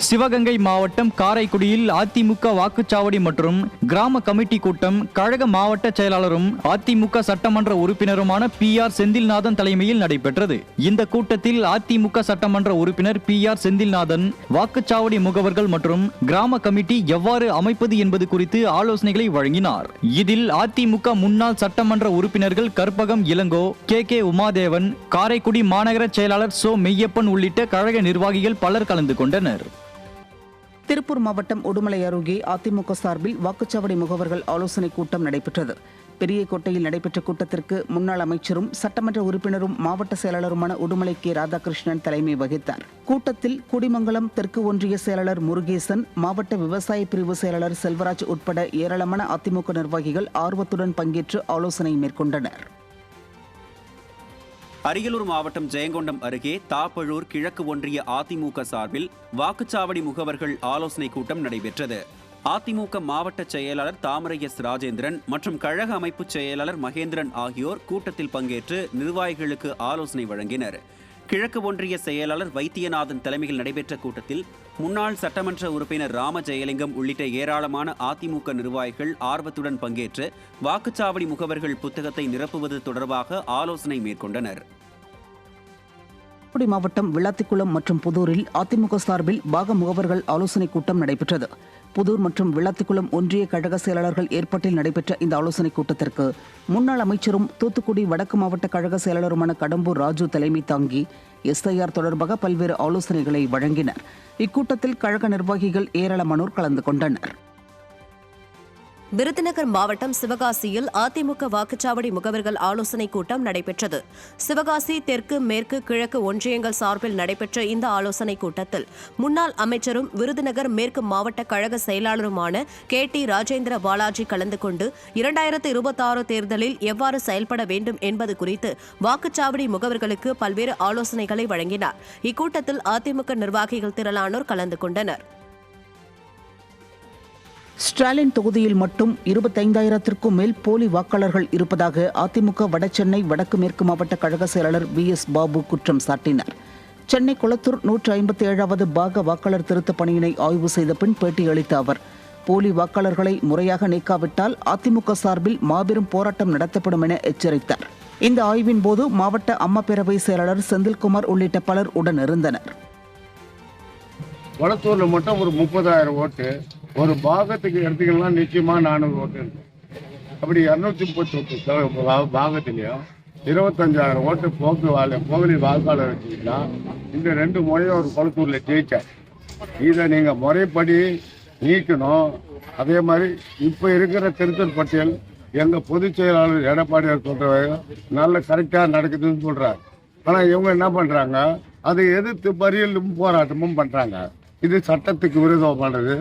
சிவகங்கை மாவட்டம் காரைக்குடியில் அதிமுக வாக்குச்சாவடி மற்றும் கிராம கமிட்டி கூட்டம் கழக மாவட்ட செயலாளரும் அதிமுக சட்டமன்ற உறுப்பினருமான PR செந்தில்நாதன் தலைமையில் நடைபெற்றது. இந்த கூட்டத்தில் அதிமுக சட்டமன்ற உறுப்பினர் PR செந்தில்நாதன் வாக்குச்சாவடி முகவர்கள் மற்றும் கிராம கமிட்டி எவ்வாறு அமைப்பது என்பது குறித்து ஆலோசனைகளை வழங்கினார். இதில் அதிமுக முன்னாள் சட்டமன்ற உறுப்பினர்கள் கற்பகம் இளங்கோ, KK உமாதேவன், காரைக்குடி மாநகர செயலாளர் சோ மெய்யப்பன் உள்ளிட்ட கழக நிர்வாகிகள் பலர் கலந்து கொண்டனர். திருப்பூர் மாவட்டம் உடுமலை அருகே அதிமுக சார்பில் வாக்குச்சாவடி முகவர்கள் ஆலோசனை கூட்டம் நடைபெற்றது. பெரியகோட்டையில் நடைபெற்ற கூட்டத்திற்கு முன்னாள் அமைச்சரும் சட்டமன்ற உறுப்பினரும் மாவட்ட செயலாளருமான உடுமலை K. ராதாகிருஷ்ணன் தலைமை வகித்தார். கூட்டத்தில் குடிமங்கலம் தெற்கு ஒன்றிய செயலாளர் முருகேசன், மாவட்ட விவசாய பிரிவு செயலாளர் செல்வராஜ் உட்பட ஏராளமான அதிமுக நிர்வாகிகள் ஆர்வத்துடன் பங்கேற்று ஆலோசனை மேற்கொண்டனர். அரியலூர் மாவட்டம் ஜெயங்கொண்டம் அருகே தாப்பழூர் கிழக்கு ஒன்றிய அதிமுக சார்பில் வாக்குச்சாவடி முகவர்கள் ஆலோசனை கூட்டம் நடைபெற்றது. அதிமுக மாவட்ட செயலாளர் தாமரை S. ராஜேந்திரன் மற்றும் கழக அமைப்பு செயலாளர் மகேந்திரன் ஆகியோர் கூட்டத்தில் பங்கேற்று நிர்வாகிகளுக்கு ஆலோசனை வழங்கினர். கிழக்கு ஒன்றிய செயலாளர் வைத்தியநாதன் தலைமையில் நடைபெற்ற கூட்டத்தில் முன்னாள் சட்டமன்ற உறுப்பினர் ராம ஜெயலிங்கம் உள்ளிட்ட ஏராளமான அதிமுக நிர்வாகிகள் ஆர்வத்துடன் பங்கேற்று வாக்குச்சாவடி முகவர்கள் புத்தகத்தை நிரப்புவது தொடர்பாக ஆலோசனை மேற்கொண்டனர். தூத்துக்குடி மாவட்டம் விளாத்திக்குளம் மற்றும் புதூரில் அதிமுக சார்பில் பாக முகவர்கள் ஆலோசனை கூட்டம் நடைபெற்றது. புதூர் மற்றும் விளாத்திக்குளம் ஒன்றிய கழக செயலாளர்கள் ஏற்பாட்டில் நடைபெற்ற இந்த ஆலோசனை கூட்டத்திற்கு முன்னாள் அமைச்சரும் தூத்துக்குடி வடக்கு மாவட்ட கழக செயலாளருமான கடம்பூர் ராஜு தலைமை தாங்கி SIR தொடர்பாக பல்வேறு ஆலோசனைகளை வழங்கினர். இக்கூட்டத்தில் கழக நிர்வாகிகள் ஏராளமானோர் கலந்து கொண்டனர். விருதுநகர் மாவட்டம் சிவகாசியில் அதிமுக வாக்குச்சாவடி முகவர்கள் ஆலோசனைக் கூட்டம் நடைபெற்றது. சிவகாசி தெற்கு, மேற்கு, கிழக்கு ஒன்றியங்கள் சார்பில் நடைபெற்ற இந்த ஆலோசனைக் கூட்டத்தில் முன்னாள் அமைச்சரும் விருதுநகர் மேற்கு மாவட்ட கழக செயலாளருமான KT ராஜேந்திர பாலாஜி கலந்து கொண்டு 2026 தேர்தலில் எவ்வாறு செயல்பட வேண்டும் என்பது குறித்து வாக்குச்சாவடி முகவர்களுக்கு பல்வேறு ஆலோசனைகளை வழங்கினார். இக்கூட்டத்தில் அதிமுக நிர்வாகிகள் திரளானோர் கலந்து கொண்டனர். ஸ்டாலின் தொகுதியில் மட்டும் 25,000க்கும் மேல் போலி வாக்காளர்கள் இருப்பதாக அதிமுக வடசென்னை வடக்கு மேற்கு மாவட்ட கழக செயலாளர் VS பாபு குற்றம் சாட்டினார். சென்னை குளத்தூர் 157வது பாக வாக்காளர் திருத்தப் பணியினை ஆய்வு செய்த பின் பேட்டியளித்த அவர், போலி வாக்காளர்களை முறையாக நீக்காவிட்டால் அதிமுக சார்பில் மாபெரும் போராட்டம் நடத்தப்படும் என எச்சரித்தார். இந்த ஆய்வின் போது மாவட்ட அம்மா பேரவை செயலாளர் செந்தில்குமார் உள்ளிட்ட பலர் உடன் இருந்தனர். குளத்தூர்ல மட்டும் ஒரு 30,000 ஓட்டு, ஒரு பாகத்துக்கு எடுத்துக்கலாம் நிச்சயமா 400 ஓட்டு இருக்கு. அப்படி 238 பாகத்திலையும் 25,000 ஓட்டு போகலி வாக்காளர் வச்சுக்கிட்டா இந்த 2 முறையும் ஒரு குளத்தூர்ல ஜெயிச்சார். இதை நீங்க முறைப்படி நீக்கணும். அதே மாதிரி இப்ப இருக்கிற திருத்தல் பட்டியல் எங்க பொதுச் செயலாளர் எடப்பாடியார் சொல்ற நல்ல கரெக்டா நடக்குதுன்னு சொல்றாரு. ஆனா இவங்க என்ன பண்றாங்க, அதை எதிர்த்து பரியலும் போராட்டமும் பண்றாங்க. இது சட்டத்துக்கு விரோதம் பண்றது.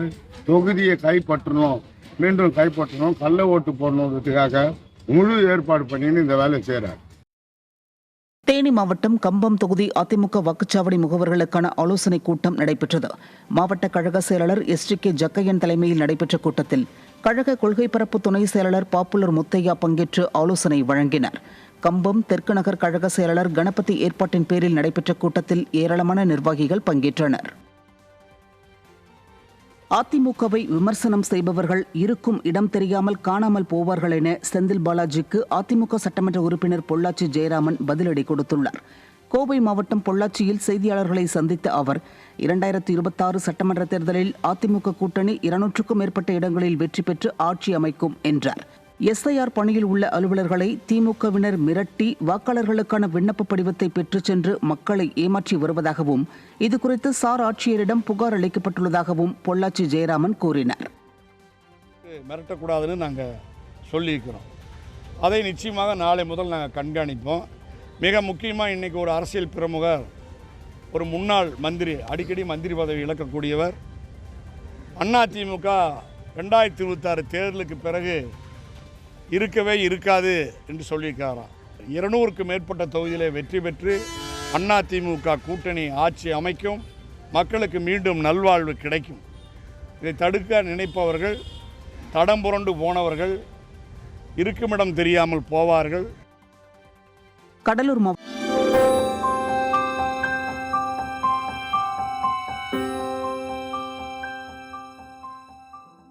தொகுதியை கைப்பற்றணும், மீண்டும் கைப்பற்றணும், கள்ள ஓட்டு போடணுன்றதுக்காக முழு ஏற்பாடு பண்ணின்னு இந்த வேலை செய்யறாரு. தேனி மாவட்டம் கம்பம் தொகுதி அதிமுக வாக்குச்சாவடி முகவர்களுக்கான ஆலோசனை கூட்டம் நடைபெற்றது. மாவட்ட கழக செயலாளர் STK ஜக்கையன் தலைமையில் நடைபெற்ற கூட்டத்தில் கழக கொள்கை பரப்பு துணை செயலாளர் பாப்புலர் முத்தையா பங்கேற்று ஆலோசனை வழங்கினார். கம்பம் தெற்கு நகர் கழக செயலாளர் கணபதி ஏற்பாட்டின் பேரில் நடைபெற்ற கூட்டத்தில் ஏராளமான நிர்வாகிகள் பங்கேற்றனர். அதிமுகவை விமர்சனம் செய்பவர்கள் இருக்கும் இடம் தெரியாமல் காணாமல் போவார்கள் என செந்தில் பாலாஜிக்கு அதிமுக சட்டமன்ற உறுப்பினர் பொள்ளாச்சி ஜெயராமன் பதிலடி கொடுத்துள்ளார். கோவை மாவட்டம் பொள்ளாச்சியில் செய்தியாளர்களை சந்தித்த அவர், 2026 சட்டமன்ற தேர்தலில் அதிமுக கூட்டணி 200க்கும் மேற்பட்ட இடங்களில் வெற்றி பெற்று ஆட்சி அமைக்கும் என்றார். SIR பணியில் உள்ள அலுவலர்களை திமுகவினர் மிரட்டி வாக்காளர்களுக்கான விண்ணப்ப படிவத்தை பெற்றுச் சென்று மக்களை ஏமாற்றி வருவதாகவும், இதுகுறித்து சார் ஆட்சியரிடம் புகார் அளிக்கப்பட்டுள்ளதாகவும் பொள்ளாச்சி ஜெயராமன் கூறினார். மிரட்டக்கூடாதுன்னு நாங்கள் சொல்லியிருக்கிறோம். அதை நிச்சயமாக நாளை முதல் நாங்கள் கண்காணிப்போம். மிக முக்கியமாக இன்றைக்கி ஒரு அரசியல் பிரமுகர், ஒரு முன்னாள் மந்திரி, அடிக்கடி மந்திரி பதவி இழக்கக்கூடியவர், அதிமுக 2026 தேர்தலுக்கு பிறகு இருக்கவே இருக்காது என்று சொல்லியிருக்காராம். 200க்கு மேற்பட்ட தொகுதியிலே வெற்றி பெற்று அதிமுக கூட்டணி ஆட்சி அமைக்கும், மக்களுக்கு மீண்டும் நல்வாழ்வு கிடைக்கும். இதை தடுக்க நினைப்பவர்கள், தடம் புரண்டு போனவர்கள் இருக்குமிடம் தெரியாமல் போவார்கள். கடலூர்